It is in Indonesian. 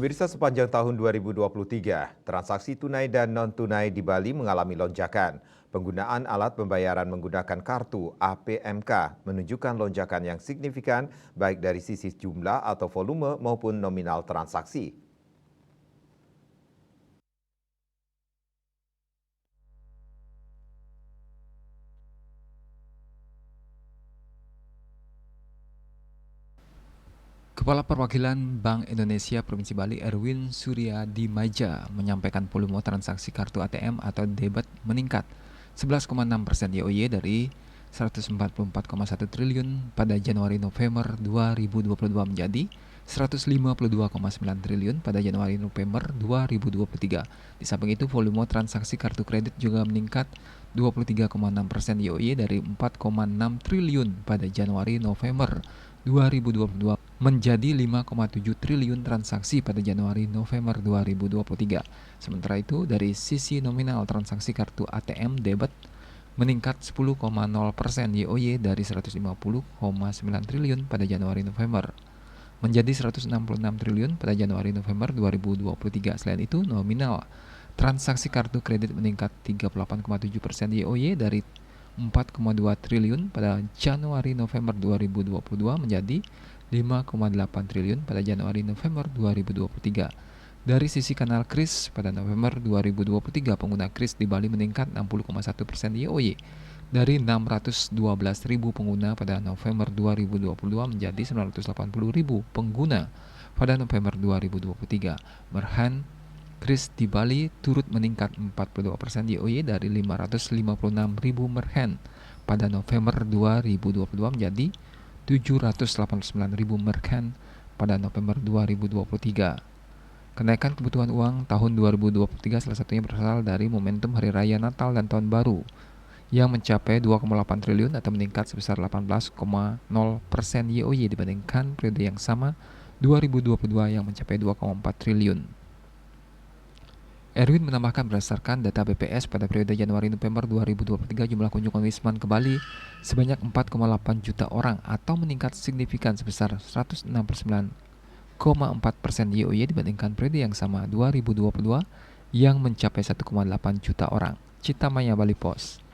Pemirsa, sepanjang tahun 2023, transaksi tunai dan non-tunai di Bali mengalami lonjakan. Penggunaan alat pembayaran menggunakan kartu APMK menunjukkan lonjakan yang signifikan baik dari sisi jumlah atau volume maupun nominal transaksi. Kepala Perwakilan Bank Indonesia Provinsi Bali Erwin Suryadimaja menyampaikan volume transaksi kartu ATM atau debit meningkat 11,6% YoY dari 144,1 triliun pada Januari-November 2022 menjadi 152,9 triliun pada Januari-November 2023. Di samping itu, volume transaksi kartu kredit juga meningkat 23,6% YoY dari 4,6 triliun pada Januari-November 2022 menjadi 5,7 triliun transaksi pada Januari-November 2023. Sementara itu, dari sisi nominal transaksi kartu ATM debit meningkat 10,0% YoY dari 150,9 triliun pada Januari-November menjadi 166 triliun pada Januari-November 2023. Selain itu, nominal transaksi kartu kredit meningkat 38,7% YoY dari 4,2 triliun pada Januari-November 2022 menjadi 5,8 triliun pada Januari-November 2023. Dari sisi kanal KRIS, pada November 2023 pengguna KRIS di Bali meningkat 60,1% YoY dari 612.000 pengguna pada November 2022 menjadi 980.000 pengguna pada November 2023. Merchant KRIS di Bali turut meningkat 42% YoY dari 556.000 merchant pada November 2022 menjadi 789.000 merchant pada November 2023. Kenaikan kebutuhan uang tahun 2023 salah satunya berasal dari momentum Hari Raya Natal dan Tahun Baru yang mencapai 2,8 triliun atau meningkat sebesar 18,0% YoY dibandingkan periode yang sama 2022 yang mencapai 2,4 triliun. Erwin menambahkan berdasarkan data BPS pada periode Januari-November 2023 jumlah kunjungan Wisman ke Bali sebanyak 4,8 juta orang atau meningkat signifikan sebesar 169,4% YoY dibandingkan periode yang sama 2022 yang mencapai 1,8 juta orang. Citamaya Bali Pos.